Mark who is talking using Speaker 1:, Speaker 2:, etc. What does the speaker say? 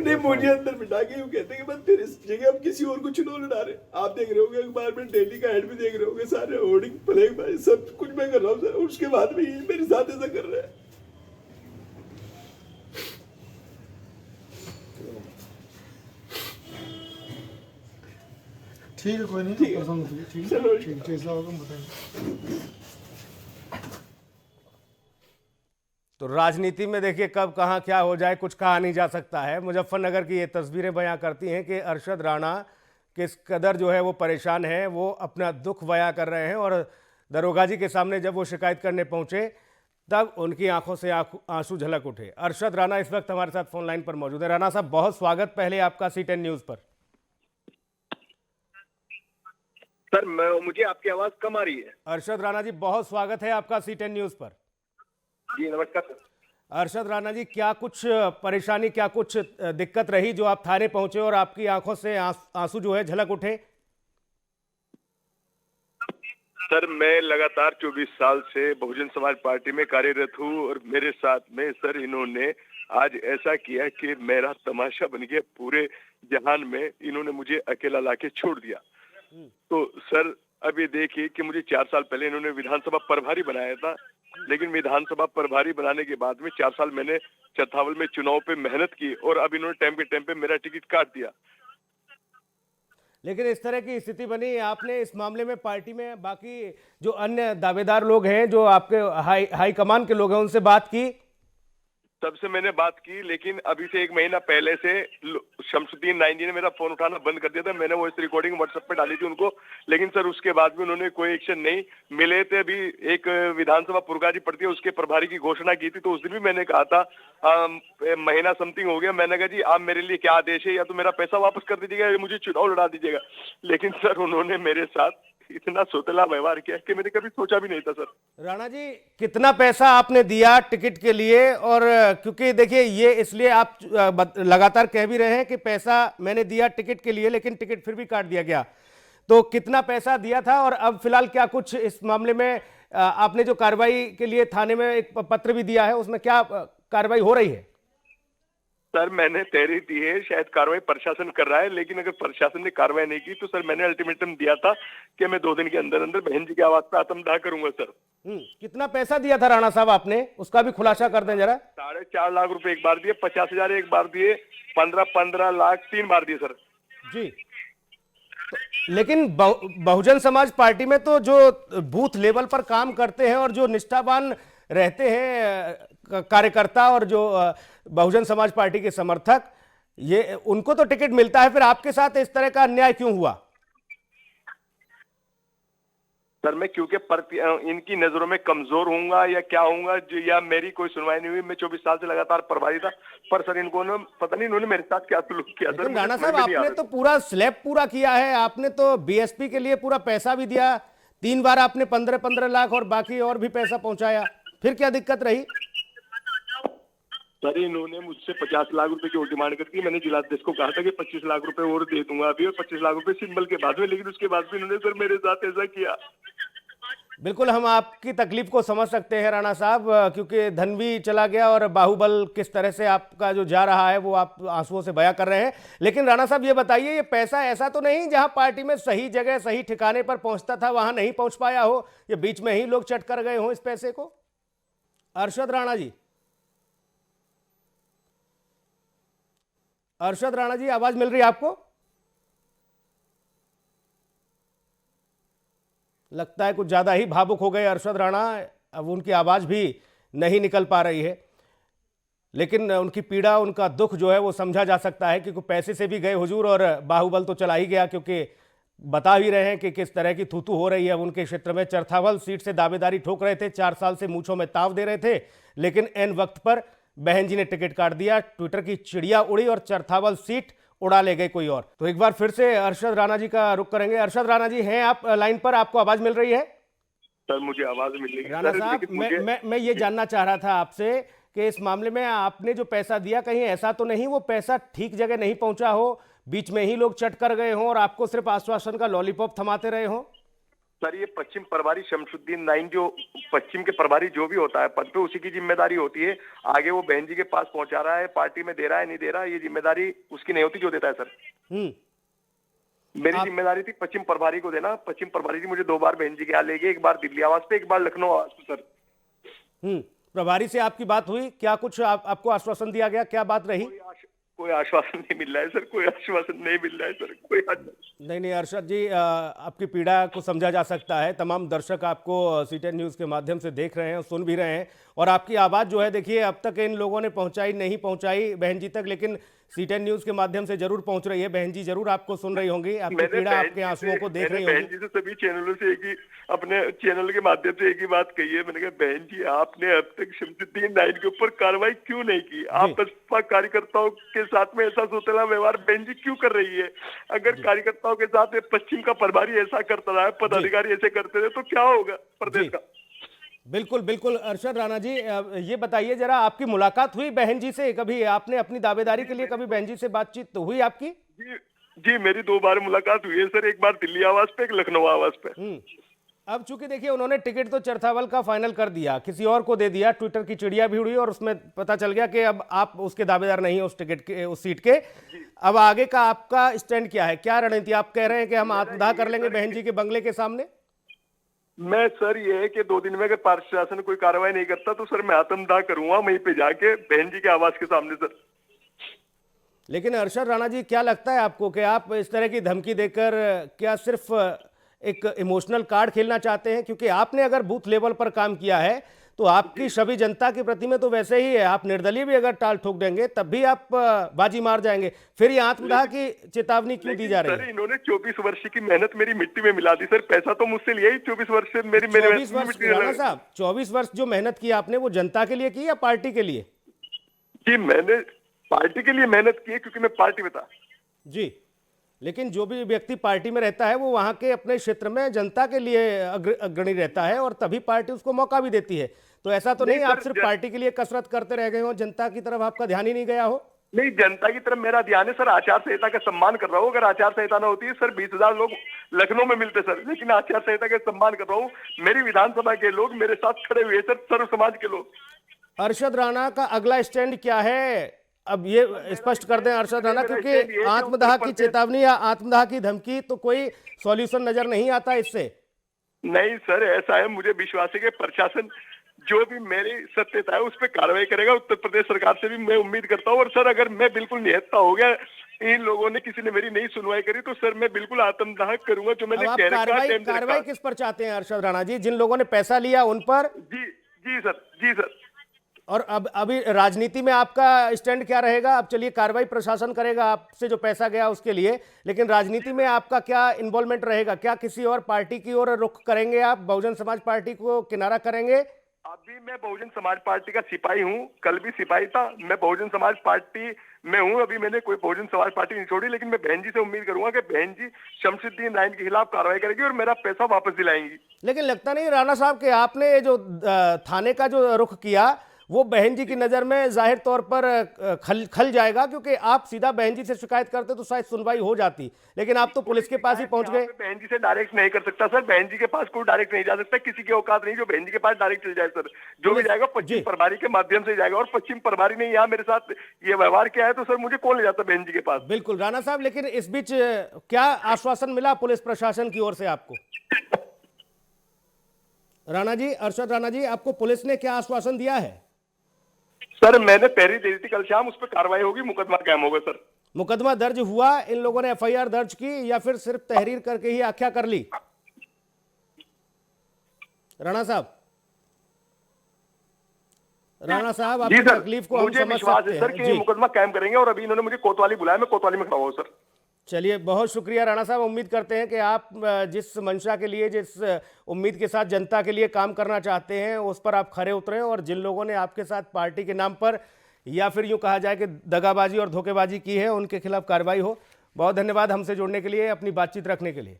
Speaker 1: नहीं, मुझे अंदर बिठा के यूं कहते हैं कि बस तेरे इस जगह हम किसी और को चुनाव लड़ा रहे। आप देख रहे होंगे अखबार में, डेली का हेड भी देख रहे होंगे, सारे होर्डिंग फ्लैग भाई सब कुछ मैं कर रहा हूँ सर, उसके बाद भी ये मेरे साथ ऐसा कर रहा है।
Speaker 2: ठीक है, कोई नहीं,
Speaker 1: ठीक है।
Speaker 2: परेशान मत होइए, ठीक है,
Speaker 1: चलो।
Speaker 2: ठीक है, जैसा होगा हम बताएंगे।
Speaker 3: तो राजनीति में देखिए कब कहाँ क्या हो जाए कुछ कहा नहीं जा सकता है। मुजफ्फरनगर की ये तस्वीरें बयां करती हैं कि अरशद राणा किस कदर जो है वो परेशान है, वो अपना दुख बयां कर रहे हैं। और दरोगा जी के सामने जब वो शिकायत करने पहुंचे तब उनकी आंखों से आंसू झलक उठे। अरशद राणा इस वक्त हमारे साथ फोन लाइन पर मौजूद है। राणा साहब, बहुत स्वागत पहले आपका C10 न्यूज पर।
Speaker 4: सर मुझे आपकी आवाज कम आ रही है।
Speaker 3: अरशद राणा जी, बहुत स्वागत है आपका C10 न्यूज पर।
Speaker 4: जी नमस्कार सर।
Speaker 3: अरशद राणा जी, क्या कुछ परेशानी, क्या कुछ दिक्कत रही जो आप थाने पहुंचे और आपकी आंखों से आंसू जो है झलक उठे?
Speaker 4: सर मैं लगातार 24 साल से बहुजन समाज पार्टी में कार्यरत हूँ और मेरे साथ में सर इन्होंने आज ऐसा किया कि मेरा तमाशा बन गया पूरे जहान में। इन्होंने मुझे अकेला लाके छोड़ दिया। तो सर अब ये देखिए कि मुझे 4 साल पहले इन्होंने विधानसभा प्रभारी बनाया था, लेकिन विधानसभा प्रभारी बनाने के बाद में 4 साल मैंने चरथावल में चुनाव पे मेहनत की और अब इन्होंने टाइम के टाइम पे मेरा टिकट काट दिया।
Speaker 3: लेकिन इस तरह की स्थिति बनी, आपने इस मामले में पार्टी में बाकी जो अन्य दावेदार लोग हैं, जो आपके हाई कमान के लोग हैं, उनसे बात की?
Speaker 4: सबसे मैंने बात की, लेकिन अभी से 1 महीना पहले से शमसुद्दीन नाइंजी ने मेरा फोन उठाना बंद कर दिया था। मैंने वो इस रिकॉर्डिंग व्हाट्सएप पे डाली थी उनको, लेकिन सर उसके बाद भी उन्होंने कोई एक्शन नहीं। मिले थे अभी एक विधानसभा पुरगाजी पड़ती है, उसके प्रभारी की घोषणा की थी, तो उस दिन भी मैंने कहा था महीना समथिंग हो गया, मैंने कहा जी आप मेरे लिए क्या आदेश है, या तो मेरा पैसा वापस कर दीजिएगा या मुझे चुनाव लड़ा दीजिएगा। लेकिन सर उन्होंने मेरे साथ इतना सोतला व्यवहार किया कि मैंने कभी सोचा भी नहीं था। सर
Speaker 3: राणा जी, कितना पैसा आपने दिया टिकट के लिए? और क्योंकि देखिए ये इसलिए आप लगातार कह भी रहे हैं कि पैसा मैंने दिया टिकट के लिए, लेकिन टिकट फिर भी काट दिया गया, तो कितना पैसा दिया था? और अब फिलहाल क्या कुछ इस मामले में आपने जो कार्रवाई के लिए थाने में एक पत्र भी दिया है, उसमें क्या कार्रवाई हो रही है?
Speaker 4: सर मैंने तहरीर दी है, शायद कार्रवाई प्रशासन कर रहा है, लेकिन अगर प्रशासन ने कार्रवाई नहीं की तो सर मैंने अल्टीमेटम दिया था कि मैं 2 दिन के अंदर अंदर बहन जी की आवाज पे आत्मदाह करूंगा। सर
Speaker 3: कितना पैसा दिया था राणा साहब आपने, उसका भी खुलासा कर दें जरा।
Speaker 4: 4.5 लाख रुपए एक बार दिए, 50,000 एक बार दिए, 15 लाख 3 बार दिए। सर
Speaker 3: जी, लेकिन बहुजन समाज पार्टी में तो जो बूथ लेवल पर काम करते हैं और जो निष्ठावान रहते हैं कार्यकर्ता और जो बहुजन समाज पार्टी के समर्थक, ये उनको तो टिकट मिलता है, फिर आपके साथ इस तरह का अन्याय क्यों हुआ?
Speaker 4: सर मैं क्योंकि इनकी नजरों में कमजोर होऊंगा या क्या होऊंगा, जो या मेरी कोई सुनवाई नहीं हुई। मैं 24 साल से लगातार प्रभारी था, पर सर इनको ना पता नहीं इन्होंने मेरे साथ क्या सलूक किया। सर
Speaker 3: राणा साहब, आपने तो पूरा स्लैब पूरा किया है, आपने तो बीएसपी के लिए पूरा पैसा भी दिया, 3 बार आपने 15-15 लाख और बाकी और भी पैसा पहुंचाया, फिर क्या दिक्कत रही?
Speaker 4: सर इन्होंने मुझसे 50 लाख रुपए की और डिमांड करती है। मैंने जिलाध्यक्ष को कहा था कि 25 लाख रुपए और दे दूंगा अभी, और 25 लाख रुपए सिंबल के बाद में, लेकिन उसके बाद भी इन्होंने सर मेरे साथ ऐसा किया।
Speaker 3: बिल्कुल, हम आपकी तकलीफ को समझ सकते हैं राणा साहब, क्योंकि धन भी चला गया और बाहुबल किस तरह से आपका जो जा रहा है वो आप आंसुओं से बयां कर रहे हैं। लेकिन राणा साहब ये बताइए, ये पैसा ऐसा तो नहीं जहां पार्टी में सही जगह सही ठिकाने पर पहुंचता था वहां नहीं पहुंच पाया हो, ये बीच में ही लोग चट कर गए हो इस पैसे को? अरशद राणा जी, अरशद राणा जी, आवाज मिल रही है आपको? लगता है कुछ ज्यादा ही भावुक हो गए अरशद राणा, अब उनकी आवाज भी नहीं निकल पा रही है। लेकिन उनकी पीड़ा, उनका दुख जो है वो समझा जा सकता है, क्योंकि पैसे से भी गए हुजूर और बाहुबल तो चला ही गया, क्योंकि बता भी रहे हैं कि किस तरह की थूथू हो रही है उनके क्षेत्र में। चरथावल सीट से दावेदारी ठोक रहे थे, 4 साल से मूंछों में ताव दे रहे थे, लेकिन एन वक्त पर बहन जी ने टिकट काट दिया, ट्विटर की चिड़िया उड़ी और चरथावल सीट उड़ा ले गए कोई और। तो एक बार फिर से अरशद राणा जी का रुख करेंगे। अरशद राणा जी, हैं आप लाइन पर? आपको आवाज मिल रही है?
Speaker 4: सर मुझे आवाज मिल रही है।
Speaker 3: राणा साहब, मैं ये जानना चाह रहा था आपसे कि इस मामले में आपने जो पैसा दिया, कहीं ऐसा तो नहीं वो पैसा ठीक जगह नहीं पहुंचा हो, बीच में ही लोग चट कर गए हों और आपको सिर्फ आश्वासन का लॉलीपॉप थमाते रहे हों?
Speaker 4: सर ये पश्चिम प्रभारी शमशुद्दीन नाइन जो पश्चिम के प्रभारी जो भी होता है पद पे, उसी की जिम्मेदारी होती है। आगे वो बहन जी के पास पहुंचा रहा है, पार्टी में दे रहा है नहीं दे रहा, ये जिम्मेदारी उसकी नहीं होती जो देता है सर। मेरी जिम्मेदारी थी पश्चिम प्रभारी को देना। पश्चिम प्रभारी जी मुझे 2 बार बहन जी के यहाँ ले गए, एक बार दिल्ली आवास पे, एक बार लखनऊ आवास पे सर।
Speaker 3: प्रभारी से आपकी बात हुई क्या? कुछ आपको आश्वासन दिया गया? क्या बात रही?
Speaker 4: कोई आश्वासन नहीं मिल रहा है सर, कोई आश्वासन नहीं मिल रहा है सर, कोई
Speaker 3: नहीं अरशद जी, आपकी पीड़ा को समझा जा सकता है। तमाम दर्शक आपको सीटेन न्यूज़ के माध्यम से देख रहे हैं और सुन भी रहे हैं, और आपकी आवाज़ जो है देखिए अब तक इन लोगों ने नहीं पहुंचाई बहन जी तक, लेकिन सीटेन न्यूज़ के माध्यम से जरूर पहुंच रही है। बहन जी जरूर आपको सुन रही होंगी, आपकी पीड़ा, आपके आंसुओं को देख रही होंगी।
Speaker 4: बहन जी से सभी चैनलों से एक ही, अपने चैनल के माध्यम से एक ही बात कही है। मैंने कहा बहन जी आपने अब तक शमशुद्दीन नाइन के ऊपर कार्रवाई क्यों नहीं की? आप बसपा कार्यकर्ताओं के साथ में ऐसा सोतेला व्यवहार बहन जी क्यों कर रही है? अगर कार्यकर्ताओं के साथ पश्चिम का प्रभारी ऐसा करता रहा है, पदाधिकारी ऐसे करते रहे, तो क्या होगा प्रदेश का?
Speaker 3: बिल्कुल बिल्कुल अरशद राणा जी, ये बताइए जरा, आपकी मुलाकात हुई बहन जी से कभी? आपने अपनी दावेदारी के लिए कभी बहन जी से बातचीत तो हुई आपकी?
Speaker 4: जी मेरी 2 बार मुलाकात हुई है सर, एक बार दिल्ली आवास पे, एक लखनऊ आवास पे।
Speaker 3: अब चूंकि देखिए उन्होंने टिकट तो चरथावल का फाइनल कर दिया, किसी और को दे दिया, ट्विटर की चिड़िया भी उड़ी और उसमें पता चल गया कि अब आप उसके दावेदार नहीं है उस टिकट के, उस सीट के। अब आगे का आपका स्टैंड क्या है? क्या रणनीति? आप कह रहे हैं कि हम आत्मदाह कर लेंगे बहन जी के बंगले के सामने?
Speaker 4: मैं सर ये है कि 2 दिन में अगर प्रशासन कोई कार्रवाई नहीं करता तो सर मैं आत्मदाह करूंगा वहीं पे जाके बहन जी के आवास के सामने सर।
Speaker 3: लेकिन अरशद राणा जी, क्या लगता है आपको कि आप इस तरह की धमकी देकर क्या सिर्फ एक इमोशनल कार्ड खेलना चाहते हैं? क्योंकि आपने अगर बूथ लेवल पर काम किया है तो आपकी सभी जनता के प्रति में तो वैसे ही है, आप निर्दलीय भी अगर टाल ठोक देंगे तब भी आप बाजी मार जाएंगे। फिर ये आत्मदाह की चेतावनी क्यों दी जा रही है?
Speaker 4: इन्होंने 24 वर्ष की मेहनत मेरी मिट्टी में मिला दी सर। पैसा तो मुझसे लिया ही 24 वर्ष से, मेरी
Speaker 3: 24 वर्ष राणा साहब, 24 वर्ष जो मेहनत की आपने वो जनता के लिए की या पार्टी के लिए?
Speaker 4: जी मैंने पार्टी के लिए मेहनत की है, क्योंकि मैं पार्टी में था
Speaker 3: जी। लेकिन जो भी व्यक्ति पार्टी में रहता है वो वहां के अपने क्षेत्र में जनता के लिए अग्रणी रहता है और तभी पार्टी उसको मौका भी देती है। तो ऐसा तो नहीं आप सिर्फ पार्टी के लिए कसरत करते रह गए हो, जनता की तरफ आपका ध्यान ही नहीं गया हो?
Speaker 4: नहीं, जनता की तरफ मेरा ध्यान है सर। आचार संहिता का सम्मान कर रहा हूँ। अगर आचार संहिता ना होती है सर 20,000 लोग लखनऊ में मिलते सर, लेकिन आचार संहिता का सम्मान कर रहा हूँ। मेरी विधानसभा के लोग मेरे साथ खड़े हुए सर, सर्व समाज के लोग।
Speaker 3: अरशद राणा का अगला स्टैंड क्या है? अब ये स्पष्ट कर दें अरशद राणा, क्योंकि आत्मदाह की चेतावनी या आत्मदाह की धमकी तो कोई सॉल्यूशन नजर नहीं आता इससे।
Speaker 4: नहीं सर, ऐसा है, मुझे विश्वास है कि प्रशासन जो भी मेरी सत्यता है उस पर कार्रवाई करेगा। उत्तर प्रदेश सरकार से भी मैं उम्मीद करता हूँ। और सर अगर मैं बिल्कुल निहत्था हो गया, इन लोगों ने किसी ने मेरी नहीं सुनवाई करी, तो सर मैं बिल्कुल आत्मदाह करूंगा। जो मैंने
Speaker 3: कार्रवाई किस पर चाहते हैं अरशद राणा जी? जिन लोगों ने पैसा लिया उन पर?
Speaker 4: जी सर।
Speaker 3: और अब अभी राजनीति में आपका स्टैंड क्या रहेगा? अब चलिए कार्रवाई प्रशासन करेगा आपसे जो पैसा गया उसके लिए, लेकिन राजनीति में आपका क्या इन्वॉल्वमेंट रहेगा? क्या किसी और पार्टी की ओर रुख करेंगे आप? बहुजन समाज पार्टी को किनारा करेंगे?
Speaker 4: अभी मैं बहुजन समाज पार्टी का सिपाही हूँ, कल भी सिपाही था। मैं बहुजन समाज पार्टी में हूँ, अभी मैंने कोई बहुजन समाज पार्टी नहीं छोड़ी। लेकिन मैं बहन जी से उम्मीद करूंगा कि बहन जी शमशुद्दीन नाइन के खिलाफ कार्रवाई करेगी और मेरा पैसा वापस दिलाएंगी।
Speaker 3: लेकिन लगता नहीं राणा साहब कि आपने जो थाने का जो रुख किया वो बहन जी की नजर में जाहिर तौर पर खल जाएगा, क्योंकि आप सीधा बहन जी से शिकायत करते तो शायद सुनवाई हो जाती, लेकिन आप तो पुलिस के पास ही पहुंच गए।
Speaker 4: बहन जी से डायरेक्ट नहीं कर सकता सर, बहन जी के पास कोई डायरेक्ट नहीं जा सकता, किसी की औकात नहीं जो बहन जी के पास डायरेक्ट चल जाए सर। जो भी जाएगा पश्चिम प्रभारी के माध्यम से जाएगा, और पश्चिम प्रभारी ने यहाँ मेरे साथ ये व्यवहार किया है तो सर मुझे कौन ले जाता बहन जी के पास?
Speaker 3: बिल्कुल राणा साहब, लेकिन इस बीच क्या आश्वासन मिला पुलिस प्रशासन की ओर से आपको? राणा जी, अरशद राणा जी, आपको पुलिस ने क्या आश्वासन दिया है?
Speaker 4: सर मैंने पहरी दे दी थी कल शाम, उस पर कार्रवाई होगी, मुकदमा कायम होगा सर।
Speaker 3: मुकदमा दर्ज हुआ? इन लोगों ने एफआईआर दर्ज की या फिर सिर्फ तहरीर करके ही आख्या कर ली? राणा साहब, आपकी तकलीफ को हम समझ सकते हैं।
Speaker 4: सर कि मुकदमा कायम करेंगे, और अभी इन्होंने मुझे कोतवाली बुलाया, मैं कोतवाली में खड़ा हूं सर।
Speaker 3: चलिए, बहुत शुक्रिया राणा साहब। उम्मीद करते हैं कि आप जिस मंशा के लिए, जिस उम्मीद के साथ जनता के लिए काम करना चाहते हैं उस पर आप खरे उतरें, और जिन लोगों ने आपके साथ पार्टी के नाम पर या फिर यूँ कहा जाए कि दगाबाजी और धोखेबाजी की है उनके खिलाफ कार्रवाई हो। बहुत धन्यवाद हमसे जुड़ने के लिए, अपनी बातचीत रखने के लिए।